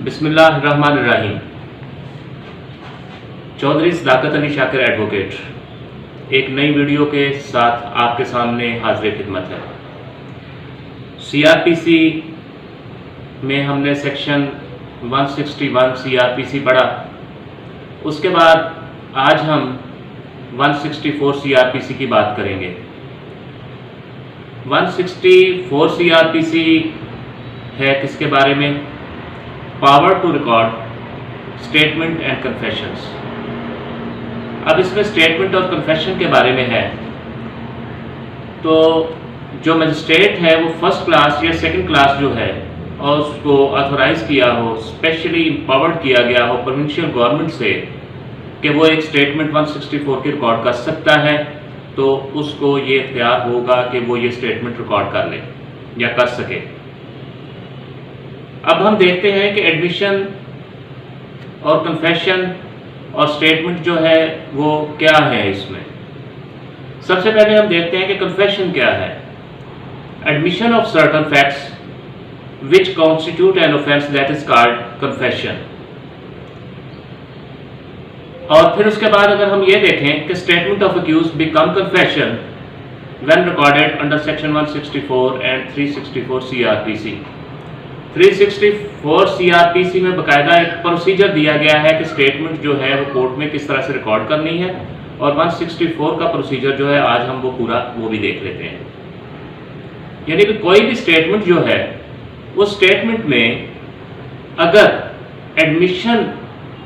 बिस्मिल्लाहिर्रहमानिर्रहीम। चौधरी सदाकत अली शाकिर एडवोकेट एक नई वीडियो के साथ आपके सामने हाजिर खिदमत है। सीआरपीसी में हमने सेक्शन 161 सीआरपीसी पढ़ा। उसके बाद आज हम 164 सीआरपीसी की बात करेंगे। 164 सीआरपीसी है किसके बारे में? Power to record statement and confessions. अब इसमें स्टेटमेंट और कन्फेशन के बारे में है तो जो मजिस्ट्रेट है वो फर्स्ट क्लास या सेकंड क्लास जो है और उसको ऑथोराइज किया हो, स्पेशली एम्पावर्ड किया गया हो प्रोविंशियल गवर्नमेंट से कि वो एक स्टेटमेंट 164 की रिकॉर्ड कर सकता है, तो उसको ये इख्तियार होगा कि वो ये स्टेटमेंट रिकॉर्ड कर ले या कर सके। अब हम देखते हैं कि एडमिशन और कन्फेशन और स्टेटमेंट जो है वो क्या है। इसमें सबसे पहले हम देखते हैं कि कन्फेशन क्या है। Admission of certain facts which constitute an offence that is called confession. और फिर उसके बाद अगर हम ये देखें कि statement of accused become confession when recorded under section 164 and 364 CrPC. 364 CrPC में बाकायदा एक प्रोसीजर दिया गया है कि स्टेटमेंट जो है वो कोर्ट में किस तरह से रिकॉर्ड करनी है, और 164 का प्रोसीजर जो है आज हम वो भी देख लेते हैं। यानी कि कोई भी स्टेटमेंट जो है उस स्टेटमेंट में अगर एडमिशन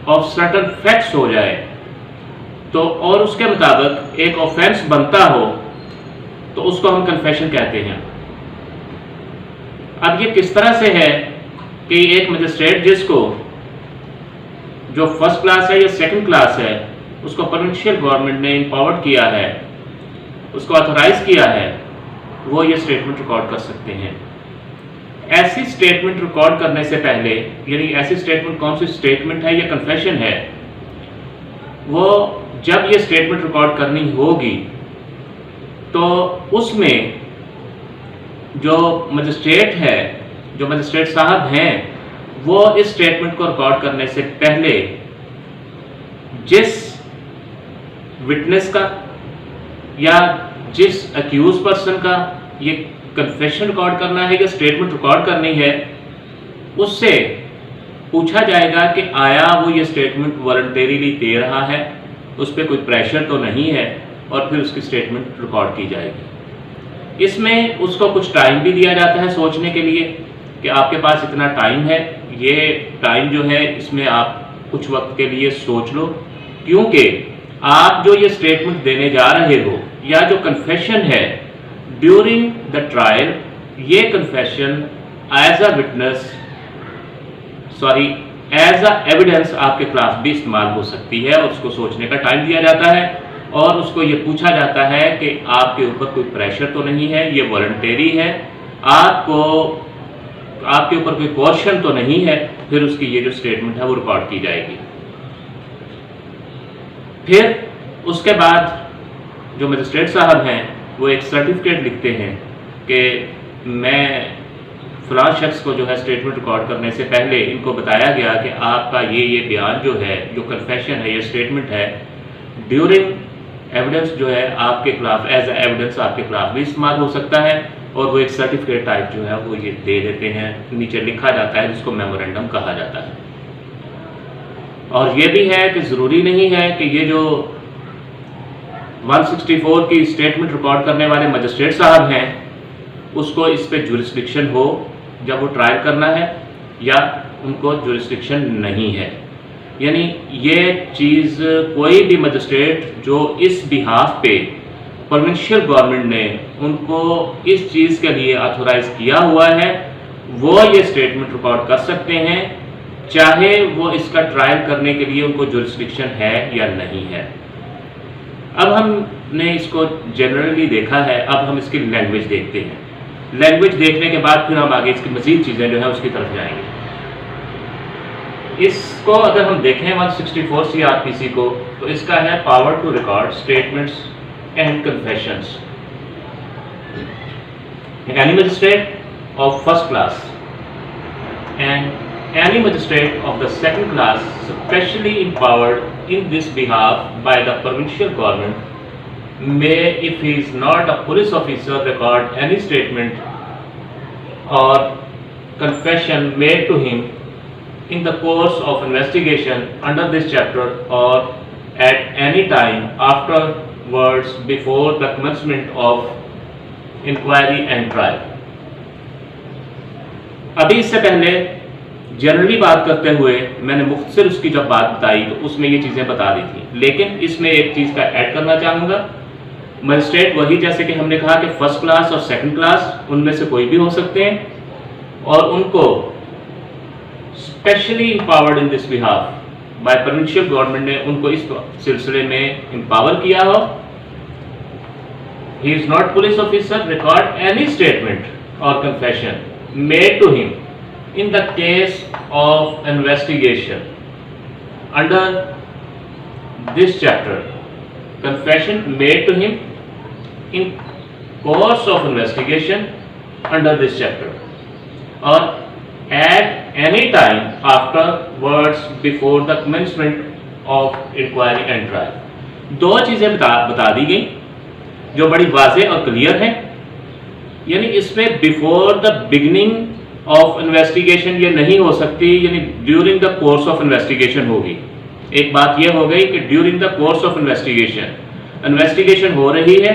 ऑफ सर्टेन फैक्ट्स हो जाए तो और उसके मुताबिक एक ऑफेंस बनता हो तो उसको हम कन्फेशन कहते हैं। अब ये किस तरह से है कि एक मजिस्ट्रेट जिसको जो फर्स्ट क्लास है या सेकंड क्लास है उसको प्रोविंशियल गवर्नमेंट ने एम्पावर्ड किया है, उसको ऑथोराइज किया है, वो ये स्टेटमेंट रिकॉर्ड कर सकते हैं। ऐसी स्टेटमेंट रिकॉर्ड करने से पहले, यानी ऐसी स्टेटमेंट कौन सी स्टेटमेंट है या कन्फेशन है, वो जब ये स्टेटमेंट रिकॉर्ड करनी होगी तो उसमें जो मजिस्ट्रेट है, जो मजिस्ट्रेट साहब हैं, वो इस स्टेटमेंट को रिकॉर्ड करने से पहले जिस विटनेस का या जिस अक्यूज पर्सन का ये कन्फेशन रिकॉर्ड करना है या स्टेटमेंट रिकॉर्ड करनी है, उससे पूछा जाएगा कि आया वो ये स्टेटमेंट वॉलंटरीली दे रहा है, उस पर कोई प्रेशर तो नहीं है, और फिर उसकी स्टेटमेंट रिकॉर्ड की जाएगी। इसमें उसको कुछ टाइम भी दिया जाता है सोचने के लिए कि आपके पास इतना टाइम है, ये टाइम जो है इसमें आप कुछ वक्त के लिए सोच लो, क्योंकि आप जो ये स्टेटमेंट देने जा रहे हो या जो कन्फेशन है ड्यूरिंग द ट्रायल, ये confession as a witness as a evidence आपके खिलाफ भी इस्तेमाल हो सकती है, और उसको सोचने का टाइम दिया जाता है और उसको ये पूछा जाता है कि आपके ऊपर कोई प्रेशर तो नहीं है, ये वॉलंटरी है, आपके ऊपर कोई कोर्शन तो नहीं है, फिर उसकी ये जो स्टेटमेंट है वो रिकॉर्ड की जाएगी। फिर उसके बाद जो मजिस्ट्रेट साहब हैं वो एक सर्टिफिकेट लिखते हैं कि मैं फलां शख्स को जो है स्टेटमेंट रिकॉर्ड करने से पहले इनको बताया गया कि आपका ये बयान जो है, जो कन्फेशन है, ये स्टेटमेंट है, ड्यूरिंग एविडेंस जो है आपके खिलाफ एज ए एविडेंस आपके खिलाफ भी इस्तेमाल हो सकता है, और वो एक सर्टिफिकेट टाइप जो है वो ये दे देते हैं, नीचे लिखा जाता है, जिसको मेमोरेंडम कहा जाता है। और ये भी है कि ज़रूरी नहीं है कि ये जो 164 की स्टेटमेंट रिकॉर्ड करने वाले मजिस्ट्रेट साहब हैं उसको इस पे जुरिस्डिक्शन हो जब वो ट्रायल करना है, या उनको जुरिस्डिक्शन नहीं है। यानी ये चीज़ कोई भी मजिस्ट्रेट जो इस बिहाफ पे प्रोविंशियल गवर्नमेंट ने उनको इस चीज़ के लिए ऑथोराइज किया हुआ है, वो ये स्टेटमेंट रिकॉर्ड कर सकते हैं, चाहे वो इसका ट्रायल करने के लिए उनको जुरिस्डिक्शन है या नहीं है। अब हमने इसको जनरली देखा है, अब हम इसकी लैंग्वेज देखते हैं। लैंग्वेज देखने के बाद फिर हम आगे इसकी मज़ीद चीज़ें जो है उसकी तरफ जाएंगे। इसको अगर हम देखें 164 सीआरपीसी को, तो इसका है power to record statements and confessions. Any magistrate of first class and any magistrate of the second class specially empowered in this behalf by the provincial government may, if he is not a police officer, record any statement or confession made to him in the course of investigation under this chapter or at any time afterwards before the commencement of inquiry and trial. अभी इससे पहले generally बात करते हुए मैंने मुख्तसर उसकी जब बात बताई तो उसमें ये चीज़ें बता दी थी, लेकिन इसमें एक चीज़ का ऐड करना चाहूँगा। मजिस्ट्रेट वही, जैसे कि हमने कहा कि फर्स्ट क्लास और सेकंड क्लास उनमें से कोई भी हो सकते हैं और उनको specially empowered in this behalf by provincial government ने उनको इस सिलसिले में एम्पावर किया हो। ही is not police officer record any statement और confession made to him in the case of investigation under this chapter, confession made to him in course of investigation under this chapter or at any time afterwards before the commencement of inquiry and trial। दो चीज़ें बता दी गई जो बड़ी वाज़ेह और clear है, यानी इसमें before the beginning of investigation ये नहीं हो सकती, यानी during the course of investigation होगी। एक बात ये हो गई कि during the course of investigation हो रही है,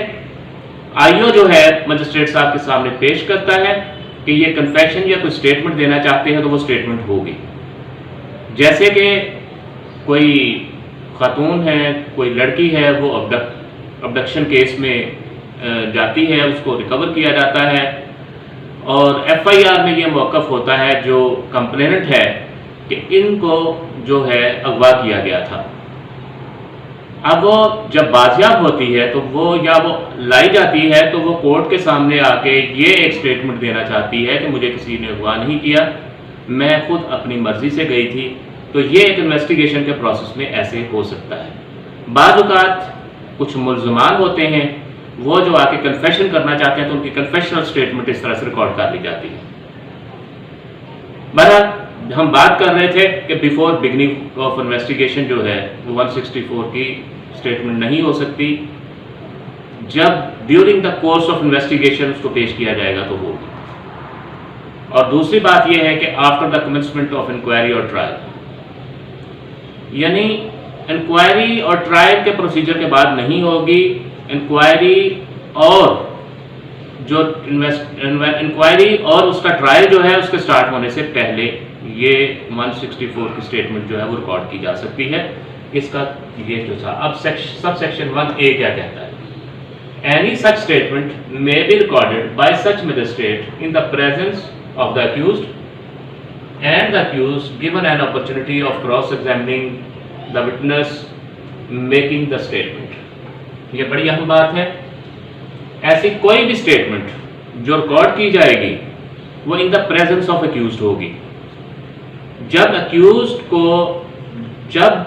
आईओ जो है मजिस्ट्रेट साहब के सामने पेश करता है कि ये कन्फेशन या कोई स्टेटमेंट देना चाहते हैं तो वो स्टेटमेंट होगी। जैसे कि कोई खातून है, कोई लड़की है, वो अबडक्शन केस में जाती है, उसको रिकवर किया जाता है और एफआईआर में ये मौक़िफ़ होता है जो कंप्लेनेंट है कि इनको जो है अगवा किया गया था। अब वो जब बाजियाब होती है तो वो लाई जाती है तो वो कोर्ट के सामने आके ये एक स्टेटमेंट देना चाहती है कि मुझे किसी ने अगवा नहीं किया, मैं खुद अपनी मर्जी से गई थी। तो ये एक इन्वेस्टिगेशन के प्रोसेस में ऐसे हो सकता है। बाज़ औक़ात कुछ मुल्ज़मान होते हैं, वो जो आके कन्फेशन करना चाहते हैं तो उनकी कन्फेशनल स्टेटमेंट इस तरह से रिकॉर्ड कर ली जाती है। बहरहाल हम बात कर रहे थे कि बिफोर बिगिनिंग ऑफ इन्वेस्टिगेशन जो है वो 164 की स्टेटमेंट नहीं हो सकती, जब during the course of investigation उसको पेश किया जाएगा तो होगी। और दूसरी बात यह है कि after the commencement of inquiry और ट्रायल, यानी इंक्वायरी और ट्रायल के प्रोसीजर के बाद नहीं होगी। इंक्वायरी और जो इंक्वायरी और उसका ट्रायल जो है उसके स्टार्ट होने से पहले ये 164 की स्टेटमेंट जो है वो रिकॉर्ड की जा सकती है। इसका ये जो था, अब सब सेक्शन 1A क्या कहता है? Any such statement may be recorded by such magistrate in the presence of the accused and the accused given an opportunity of cross examining the witness making the statement. ये बड़ी अहम बात है। ऐसी कोई भी स्टेटमेंट जो रिकॉर्ड की जाएगी वो इन द प्रेजेंस ऑफ अक्यूज्ड होगी। जब अक्यूज्ड को जब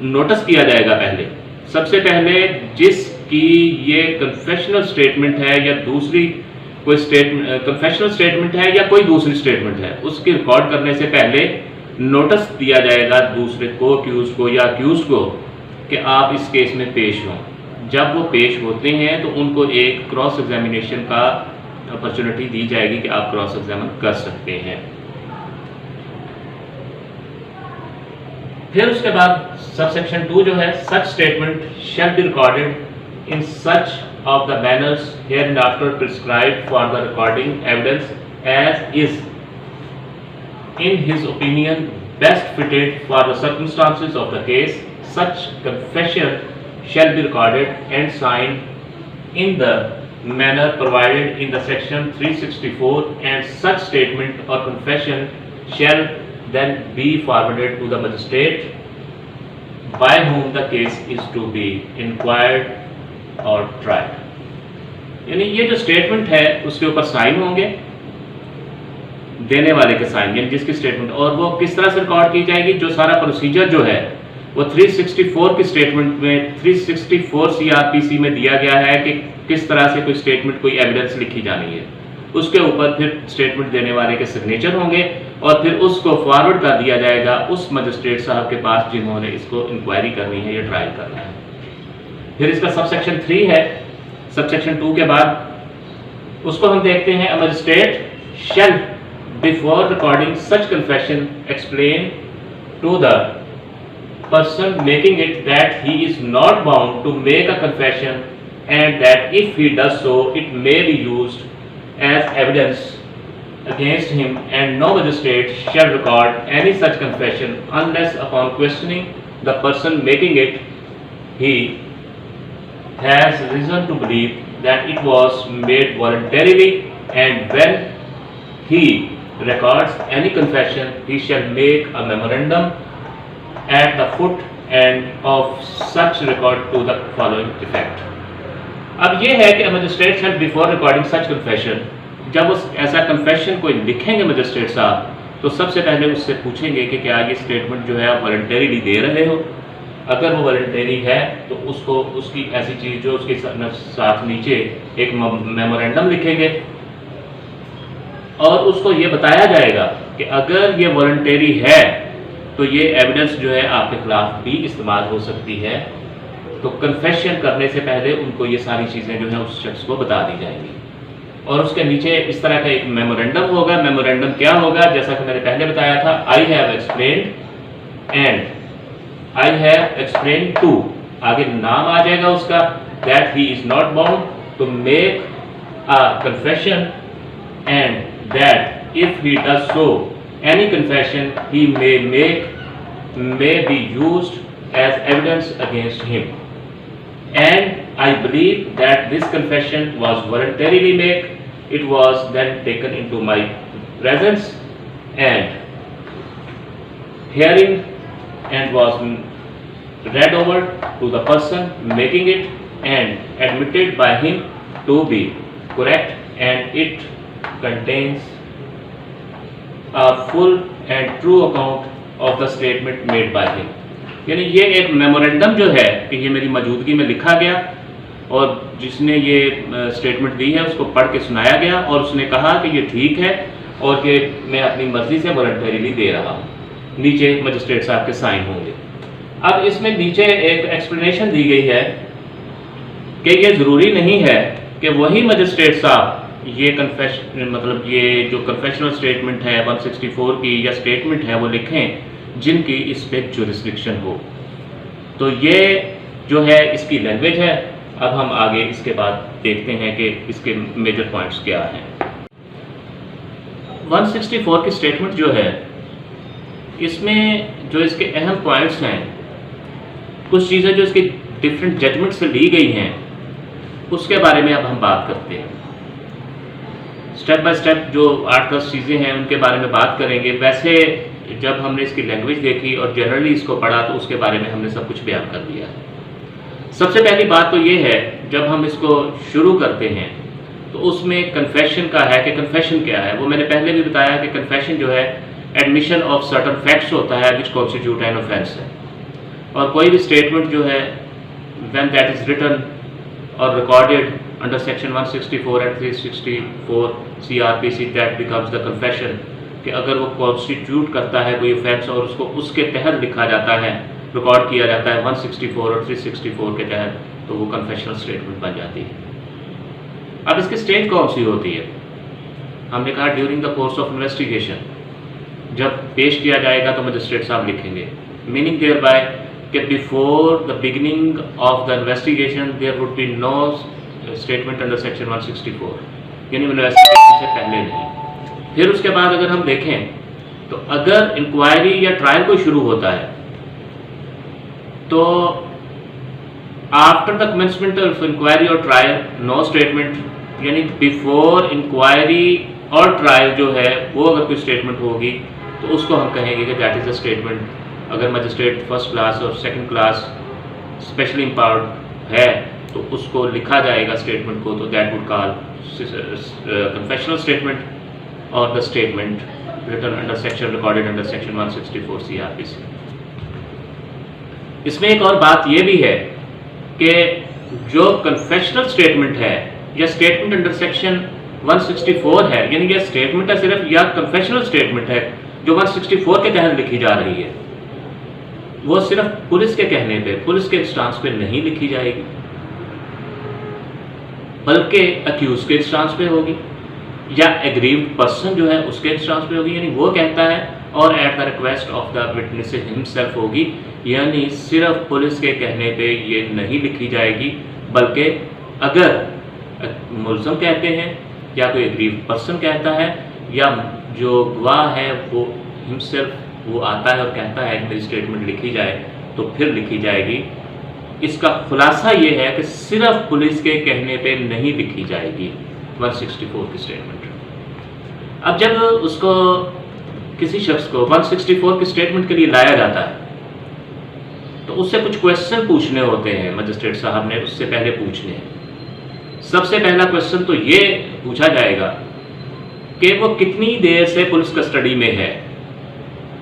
नोटिस किया जाएगा, पहले सबसे पहले जिसकी ये कन्फेशनल स्टेटमेंट है या दूसरी कोई कन्फेशनल स्टेटमेंट है या कोई दूसरी स्टेटमेंट है, उसकी रिकॉर्ड करने से पहले नोटिस दिया जाएगा दूसरे को, अक्यूज्ड को या अक्यूज्ड को, कि आप इस केस में पेश हों। जब वो पेश होते हैं तो उनको एक क्रॉस एग्जामिनेशन का अपॉर्चुनिटी दी जाएगी कि आप क्रॉस एग्जामिन कर सकते हैं। फिर उसके बाद सब सेक्शन 2 जो है, such statement shall be recorded in such of the manners here and after prescribed for the recording evidence as is in his opinion best fitted for the circumstances of the case. Such confession shall be recorded and signed in the manner provided in the section 364, and such statement or confession shall then be forwarded to the magistrate by whom the case is to be inquired or tried। यानी ये जो statement है उसके ऊपर sign होंगे, देने वाले के साइन, यानी जिसकी स्टेटमेंट, और वो किस तरह से रिकॉर्ड की जाएगी। जो सारा प्रोसीजर जो है वो 364 की स्टेटमेंट में 364 CRPC में दिया गया है कि किस तरह से कोई स्टेटमेंट, कोई एविडेंस लिखी जानी है। उसके ऊपर फिर स्टेटमेंट देने वाले के सिग्नेचर होंगे और फिर उसको फॉरवर्ड कर दिया जाएगा उस मजिस्ट्रेट साहब के पास जिन्होंने इसको इंक्वायरी करनी है या ट्रायल करना है। फिर इसका सबसेक्शन 3 है। सबसेक्शन 2 के बाद उसको हम देखते हैं, a magistrate shall before recording such confession explain to the person making it that he is not bound to make a confession and that if he does so it may be used as evidence against him, and no magistrate shall record any such confession unless upon questioning the person making it he has reason to believe that it was made voluntarily, and when he records any confession he shall make a memorandum at the foot and of such record to the following effect। अब ये है कि magistrate shall before recording such confession, जब उस ऐसा confession कोई लिखेंगे magistrate साहब तो सबसे पहले उससे पूछेंगे कि क्या ये स्टेटमेंट जो है आप वॉलंटरीली दे रहे हो। अगर वो वॉलंटरी है तो उसको उसकी ऐसी चीज़ जो उसके साथ नीचे एक मेमोरेंडम लिखेंगे और उसको ये बताया जाएगा कि अगर ये वॉलंटरी है तो ये एविडेंस जो है आपके खिलाफ भी इस्तेमाल हो सकती है। तो कन्फेशन करने से पहले उनको ये सारी चीज़ें जो है उस शख्स को बता दी जाएंगी और उसके नीचे इस तरह का एक मेमोरेंडम होगा। मेमोरेंडम क्या होगा, जैसा कि मैंने पहले बताया था, I have explained and I have explained to, आगे नाम आ जाएगा उसका, that he is not bound to make a confession and that if he does so any confession he may be used as evidence against him, and I believe that this confession was voluntarily made. It was then taken into my presence and hearing and was read over to the person making it and admitted by him to be correct, and it contains a full and true account of the statement made by him। यानी ये एक memorandum जो है कि ये मेरी मौजूदगी में लिखा गया और जिसने ये स्टेटमेंट दी है उसको पढ़ के सुनाया गया और उसने कहा कि ये ठीक है और कि मैं अपनी मर्जी से वॉलंटरीली दे रहा हूँ। नीचे मजिस्ट्रेट साहब के साइन होंगे। अब इसमें नीचे एक एक्सप्लेनेशन दी गई है कि ये ज़रूरी नहीं है कि वही मजिस्ट्रेट साहब ये कन्फेशन मतलब ये जो कन्फेशनल स्टेटमेंट है 164 की या स्टेटमेंट है वो लिखें जिनकी इस पे जुरिस्डिक्शन हो। तो ये जो है इसकी लैंग्वेज है। अब हम आगे इसके बाद देखते हैं कि इसके मेजर पॉइंट्स क्या हैं। 164 की स्टेटमेंट जो है इसमें जो इसके अहम पॉइंट्स हैं, कुछ चीज़ें जो इसकी डिफरेंट जजमेंट से ली गई हैं उसके बारे में अब हम बात करते हैं। स्टेप बाय स्टेप जो 8-10 चीज़ें हैं उनके बारे में बात करेंगे। वैसे जब हमने इसकी लैंग्वेज देखी और जनरली इसको पढ़ा तो उसके बारे में हमने सब कुछ बयान कर दिया। सबसे पहली बात तो ये है, जब हम इसको शुरू करते हैं तो उसमें कन्फेशन का है कि कन्फेशन क्या है। वो मैंने पहले भी बताया कि कन्फेशन जो है एडमिशन ऑफ सर्टन फैक्ट्स होता है विच कॉन्स्टिट्यूट एन ऑफेंस है, और कोई भी स्टेटमेंट जो है व्हेन दैट इज रिटन और recorded under section 164 and 364 CRPC that becomes the confession, कि अगर वो कॉन्स्टिट्यूट करता है कोई ऑफेंस और उसको उसके तहत लिखा जाता है, रिकॉर्ड किया जाता है 164 और 364 के तहत, तो वो कन्फेशनल स्टेटमेंट बन जाती है। अब इसकी स्टेज कौन सी होती है? हमने कहा during the course of investigation, जब पेश किया जाएगा तो मजिस्ट्रेट साहब लिखेंगे, मीनिंग देयर बाय कि before the beginning of the investigation there would be no statement under section 164, यानी इन्वेस्टिगेशन से पहले नहीं। फिर उसके बाद अगर हम देखें तो अगर इंक्वायरी या ट्रायल कोई शुरू होता है तो after the commencement of inquiry और ट्रायल नो स्टेटमेंट, यानी बिफोर इंक्वायरी और ट्रायल जो है वो अगर कोई स्टेटमेंट होगी तो उसको हम कहेंगे कि दैट इज़ अ स्टेटमेंट। अगर मजिस्ट्रेट फर्स्ट क्लास और सेकंड क्लास स्पेशली एम्पावर्ड है तो उसको लिखा जाएगा स्टेटमेंट को, तो that would call confessional statement और the statement written under section recorded under section 164 CRPC। इसमें एक और बात यह भी है कि जो कन्फेशनल स्टेटमेंट है या स्टेटमेंट अंडर सेक्शन 164 है, यानी यह स्टेटमेंट है सिर्फ या कन्फेशनल स्टेटमेंट है जो 164 के तहत लिखी जा रही है, वो सिर्फ पुलिस के कहने पे, पुलिस के स्टांस पे नहीं लिखी जाएगी, बल्कि अक्यूज के स्टांस पे होगी या एग्रीव्ड पर्सन जो है उसके स्टांस पे होगी, यानी वो कहता है, और at the request of the witness himself होगी, यानी सिर्फ पुलिस के कहने पे ये नहीं लिखी जाएगी, बल्कि अगर मुल्ज़म कहते हैं या कोई एग्रीव्ड पर्सन कहता है या जो गवाह है वो हिमसेल्फ वो आता है और कहता है कि मेरी स्टेटमेंट लिखी जाए, तो फिर लिखी जाएगी। इसका खुलासा ये है कि सिर्फ पुलिस के कहने पे नहीं लिखी जाएगी 164 की स्टेटमेंट। अब जब उसको किसी शख्स को 164 की स्टेटमेंट के लिए लाया जाता है तो उससे कुछ क्वेश्चन पूछने होते हैं, मजिस्ट्रेट साहब ने उससे पहले पूछने हैं। सबसे पहला क्वेश्चन तो ये पूछा जाएगा कि वो कितनी देर से पुलिस कस्टडी में है,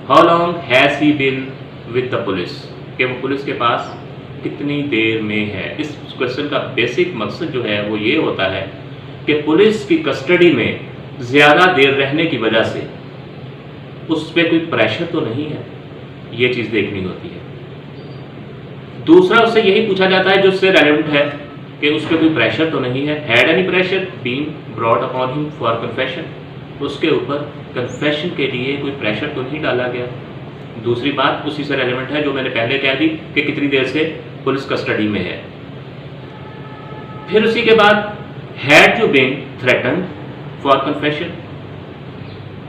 how long has he been with the police, कि वो पुलिस के पास कितनी देर में है। इस क्वेश्चन का बेसिक मकसद जो है वो ये होता है कि पुलिस की कस्टडी में ज़्यादा देर रहने की वजह से उस पर कोई प्रेशर तो नहीं है, ये चीज़ देखनी होती है। दूसरा उससे यही पूछा जाता है जो उससे रेलेवेंट है कि उस पर कोई प्रेशर तो नहीं है, had any pressure been brought upon him for confession, उसके ऊपर कन्फेशन के लिए कोई प्रेशर तो नहीं डाला गया। दूसरी बात उसी से रेलेवेंट है जो मैंने पहले कह दी कि कितनी देर से पुलिस कस्टडी में है। फिर उसी के बाद had you been threatened for confession,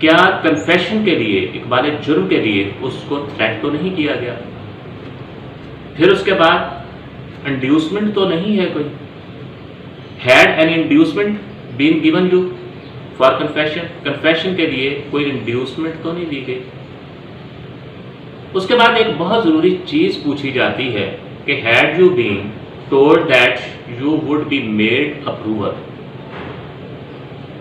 क्या कन्फेशन के लिए, इकबाल जुर्म के लिए उसको थ्रेट तो नहीं किया गया। फिर उसके बाद इंड्यूसमेंट तो नहीं है कोई, had an inducement been given you for confession, confession के लिए कोई इंड्यूसमेंट तो नहीं दी गई। उसके बाद एक बहुत ज़रूरी चीज़ पूछी जाती है कि had you been told that you would be made approver,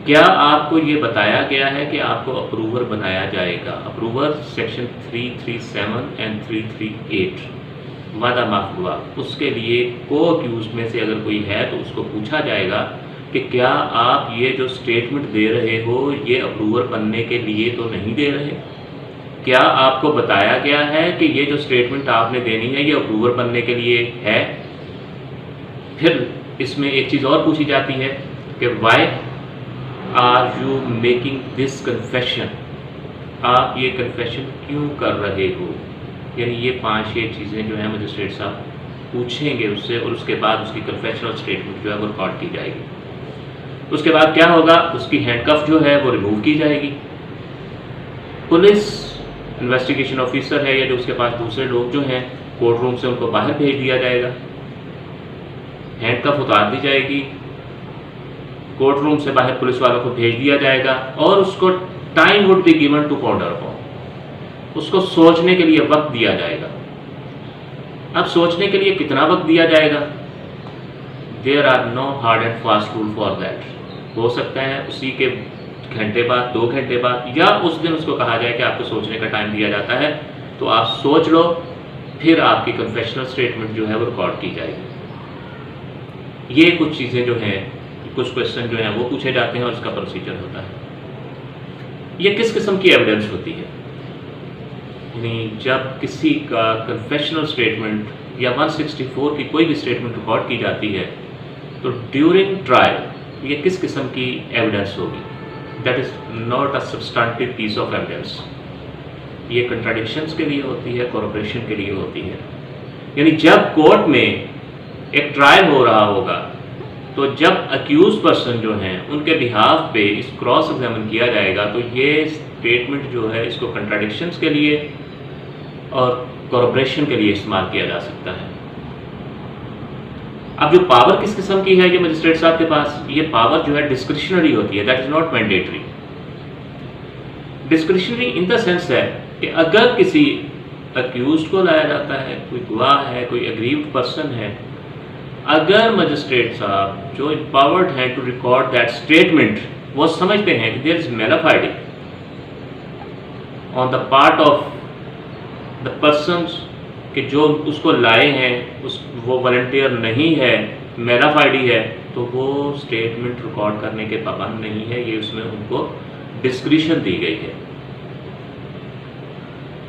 क्या आपको ये बताया गया है कि आपको अप्रूवर बनाया जाएगा। अप्रूवर सेक्शन 337 एंड 338 वादा माफ हुआ, उसके लिए को अक्यूज में से अगर कोई है तो उसको पूछा जाएगा कि क्या आप ये जो स्टेटमेंट दे रहे हो ये अप्रूवर बनने के लिए तो नहीं दे रहे, क्या आपको बताया गया है कि ये जो स्टेटमेंट आपने देनी है ये अप्रूवर बनने के लिए है। फिर इसमें एक चीज़ और पूछी जाती है कि why are you making this confession, आप ये कन्फेशन क्यों कर रहे हो। यानी ये 5-6 चीज़ें जो हैं मजिस्ट्रेट साहब पूछेंगे उससे, और उसके बाद उसकी कन्फेशनल स्टेटमेंट जो है वो रिकॉर्ड की जाएगी। उसके बाद क्या होगा, उसकी हैंडकफ जो है वो रिमूव की जाएगी। पुलिस इन्वेस्टिगेशन ऑफिसर है या जो उसके पास दूसरे लोग जो हैं कोर्ट रूम से उनको बाहर भेज दिया जाएगा, हैंडकफ उतार दी जाएगी, कोर्ट रूम से बाहर पुलिस वालों को भेज दिया जाएगा और उसको time would be given to ponder upon, उसको सोचने के लिए वक्त दिया जाएगा। अब सोचने के लिए कितना वक्त दिया जाएगा, there are no hard and fast rule for that. हो सकता है उसी के घंटे बाद, 2 घंटे बाद, या उस दिन उसको कहा जाए कि आपको सोचने का टाइम दिया जाता है, तो आप सोच लो, फिर आपकी कन्फेशनल स्टेटमेंट जो है वो रिकॉर्ड की जाएगी। ये कुछ चीज़ें जो हैं, कुछ क्वेश्चन जो हैं वो पूछे जाते हैं और इसका प्रोसीजर होता है। ये किस किस्म की एविडेंस होती है, यानी जब किसी का कन्फेशनल स्टेटमेंट या 164 की कोई भी स्टेटमेंट रिकॉर्ड की जाती है तो ड्यूरिंग ट्रायल ये किस किस्म की एविडेंस होगी। That is not a substantive piece of evidence, ये कंट्राडिक्शंस के लिए होती है, कोरपोरेशन के लिए होती है। यानी जब कोर्ट में एक ट्रायल हो रहा होगा तो जब अक्यूज पर्सन जो हैं उनके बिहाफ पे इस क्रॉस एग्जामिन किया जाएगा तो ये स्टेटमेंट जो है इसको कंट्राडिक्शंस के लिए और कोरपोरेशन के लिए इस्तेमाल किया जा सकता है। अब जो पावर किस किस्म की है ये मजिस्ट्रेट साहब के पास, ये पावर जो है डिस्क्रिशनरी होती है, that is not mandatory. Discretionary in the sense है कि अगर किसी अक्यूज को लाया जाता है, कोई गवाह है, कोई एग्रीव्ड पर्सन है, अगर मजिस्ट्रेट साहब जो एम्पावर्ड हैं टू रिकॉर्ड दैट स्टेटमेंट वो समझते हैं कि there is mala fide on the part of the persons कि जो उसको लाए हैं वो वॉलंटियर नहीं है मैराफ आईडी है, तो वो स्टेटमेंट रिकॉर्ड करने के पाबंद नहीं है, ये उसमें उनको डिस्क्रिशन दी गई है।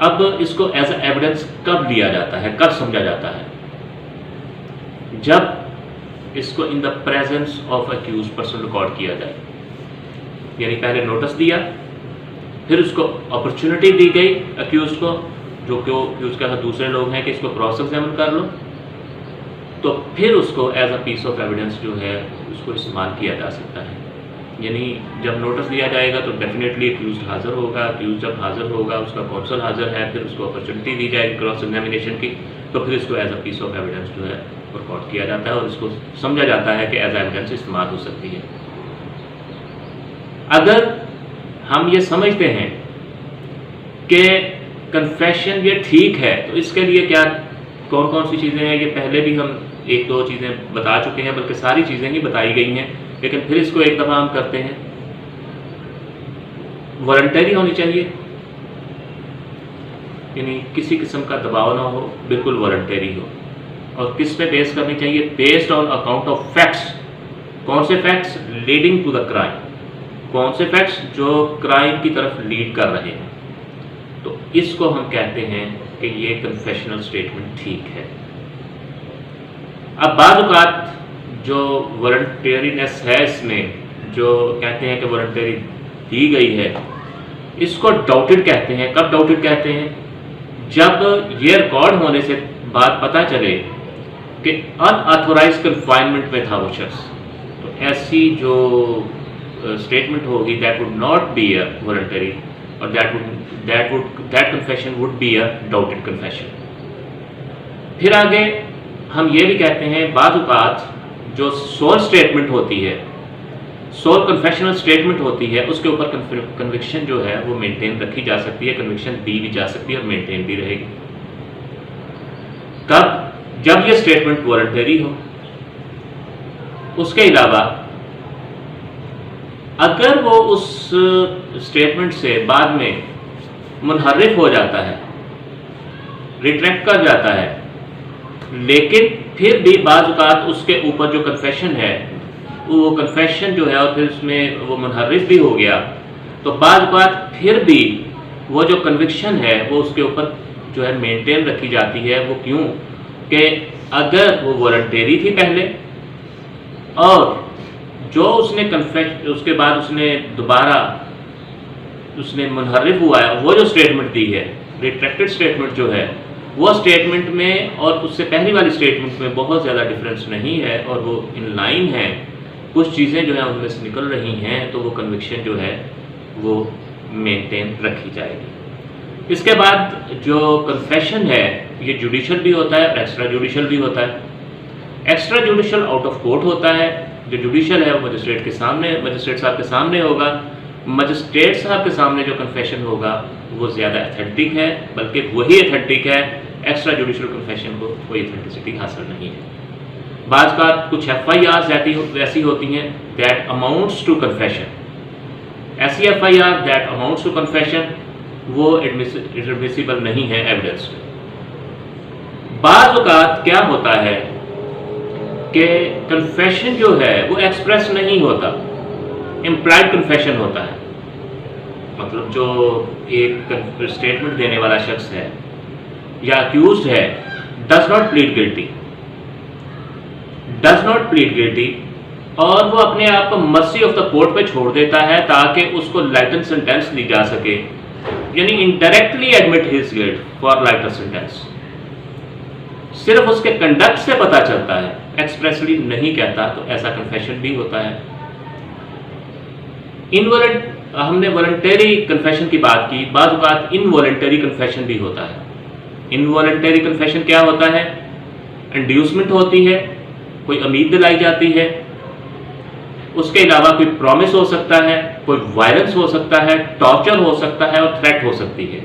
अब इसको एज एविडेंस कब लिया जाता है, कब समझा जाता है? जब इसको in the presence of accused person record किया जाए, यानी पहले नोटिस दिया, फिर उसको अपॉर्चुनिटी दी गई अक्यूज को, जो कि अक्यूज के साथ दूसरे लोग हैं कि इसको क्रॉस एग्जामिन कर लो, तो फिर उसको as a piece of evidence जो है उसको इस्तेमाल किया जा सकता है। यानी जब नोटिस दिया जाएगा तो डेफिनेटली अक्यूज हाजिर होगा, अक्यूज जब हाजिर होगा उसका कौंसल हाजिर है, फिर उसको अपॉर्चुनिटी दी जाएगी क्रॉस एग्जामिनेशन की, तो फिर इसको as a piece of evidence जो है रिकॉर्ड किया जाता है और इसको समझा जाता है कि एज एविडेंस इस्तेमाल हो सकती है। अगर हम ये समझते हैं कि कन्फेशन ये ठीक है, तो इसके लिए क्या कौन कौन सी चीज़ें हैं, ये पहले भी हम एक दो चीज़ें बता चुके हैं, बल्कि सारी चीज़ें ही बताई गई हैं, लेकिन फिर इसको एक दफ़ा हम करते हैं। वॉलंटरी होनी चाहिए, यानी किसी किस्म का दबाव ना हो, बिल्कुल वॉलंटरी हो। और किस पे बेस करनी चाहिए? Based on account of facts. कौन से facts? Leading to the crime. कौन से फैक्ट्स? जो क्राइम की तरफ लीड कर रहे हैं। तो इसको हम कहते हैं कि ये कन्फेशनल स्टेटमेंट ठीक है। अब बाज़ औक़ात जो वॉलंटरीनेस है इसमें, जो कहते हैं कि वॉलंटरी दी गई है, इसको डाउटेड कहते हैं। कब डाउटेड कहते हैं? जब ये रिकॉर्ड होने से बात पता चले कि अनऑथोराइज्ड कन्फाइनमेंट में था वो शख्स, तो ऐसी जो स्टेटमेंट होगी that would not be a voluntary, और that confession would be a doubted confession. फिर आगे हम ये भी कहते हैं बाज़ औक़ात जो सोल स्टेटमेंट होती है, सोल कन्फेशनल स्टेटमेंट होती है, उसके ऊपर कन्विक्शन जो है वो मेंटेन रखी जा सकती है, कन्विक्शन दी भी जा सकती है और मेंटेन भी रहेगी। कब? जब ये स्टेटमेंट वॉलंटरी हो। उसके अलावा अगर वो उस स्टेटमेंट से बाद में मुनहरिफ हो जाता है, रिट्रैक्ट कर जाता है, लेकिन फिर भी बाज़ औक़ात उसके ऊपर जो कन्फेशन है, वो कन्फेशन जो है और फिर उसमें वो मुनहरिफ भी हो गया, तो बाज़ औक़ात फिर भी वो जो कन्विक्शन है वो उसके ऊपर जो है मेंटेन रखी जाती है। वो क्यों? कि अगर वो वॉलंटरी थी पहले, और जो उसने उसके बाद उसने दोबारा उसने मुनहरिफ हुआ है, वो जो स्टेटमेंट दी है, रिट्रैक्टेड स्टेटमेंट जो है, वो स्टेटमेंट में और उससे पहली वाली स्टेटमेंट में बहुत ज़्यादा डिफरेंस नहीं है और वो इन लाइन है, कुछ चीज़ें जो हैं उनमें से निकल रही हैं, तो वो कन्विक्शन जो है वो मेंटेन रखी जाएगी। इसके बाद जो कन्फेशन है ये जुडिशल भी होता है और एक्स्ट्रा जुडिशल भी होता है। Extra judicial out of court होता है, जो जुडिशल है वो मजिस्ट्रेट के सामने, मजिस्ट्रेट साहब के सामने होगा। मजिस्ट्रेट साहब के सामने जो कन्फेशन होगा वो ज़्यादा अथेंटिक है, बल्कि वही अथेंटिक है, एक्स्ट्रा जुडिशल कन्फेशन को कोई अथेंटिसिटी हासिल नहीं है। बाज़ का कुछ FIRs ऐसी होती हैं दैट अमाउंट्स टू कन्फेशन। ऐसी FIR that amounts to confession वो एडमिसिबल नहीं है एविडेंस में। बाज़ औक़ात क्या होता है कि कन्फेशन जो है वो एक्सप्रेस नहीं होता, इम्प्लाइड कन्फेशन होता है। मतलब जो एक स्टेटमेंट देने वाला शख्स है या अक्यूज्ड है डज नॉट प्लीड गिल्टी, और वो अपने आप को मर्सी ऑफ द कोर्ट पे छोड़ देता है ताकि उसको लाइटर सेंटेंस ली जा सके, यानी indirectly admit his guilt for lighter sentence. सिर्फ उसके कंडक्ट से पता चलता है, एक्सप्रेसली नहीं कहता, तो ऐसा कन्फेशन भी होता है। हमने वॉलंटरी कन्फेशन की बात की, बाज़ औक़ात इनवॉलंटरी कन्फेशन भी होता है। इनवॉलंटरी कन्फेशन क्या होता है? इंड्यूसमेंट होती है, कोई उम्मीद दिलाई जाती है, उसके अलावा कोई प्रॉमिस हो सकता है, कोई वायलेंस हो सकता है, टॉर्चर हो सकता है और थ्रेट हो सकती है।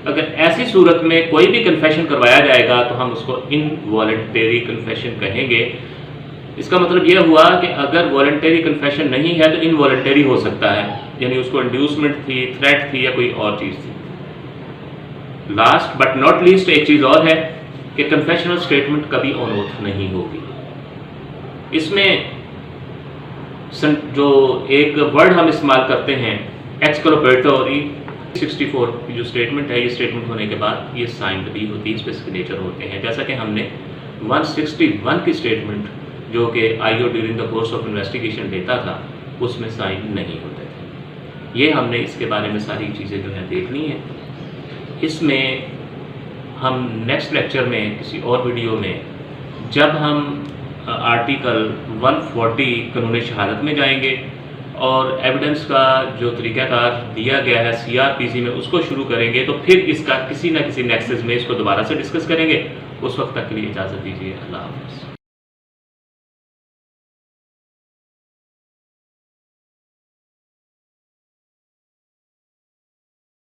अगर ऐसी सूरत में कोई भी कन्फेशन करवाया जाएगा तो हम उसको इनवॉलंटरी कन्फेशन कहेंगे। इसका मतलब यह हुआ कि अगर वॉलंटरी कन्फेशन नहीं है तो इनवॉलंटरी हो सकता है, यानी उसको इंड्यूसमेंट थी, थ्रेट थी या कोई और चीज़ थी। लास्ट बट नॉट लीस्ट एक चीज़ और है कि कन्फेशनल स्टेटमेंट कभी ऑन ओथ नहीं होगी। इसमें जो एक वर्ड हम इस्तेमाल करते हैं एक्सकलोपेटरी 64 की जो स्टेटमेंट है, ये स्टेटमेंट होने के बाद ये साइंड भी होती है, इस पर सिग्नेचर होते हैं। जैसा कि हमने 161 की स्टेटमेंट जो कि IO during the course of investigation देता था उसमें साइन नहीं होते थे। ये हमने इसके बारे में सारी चीज़ें जो है देखनी है। इसमें हम नेक्स्ट लेक्चर में किसी और वीडियो में जब हम आर्टिकल 140 कानून शहादत में जाएंगे और एविडेंस का जो तरीक़ाकार दिया गया है सीआरपीसी में उसको शुरू करेंगे, तो फिर इसका किसी न किसी नेक्सस में इसको दोबारा से डिस्कस करेंगे। उस वक्त तक के लिए इजाज़त दीजिए। अल्लाह हाफ़िज़।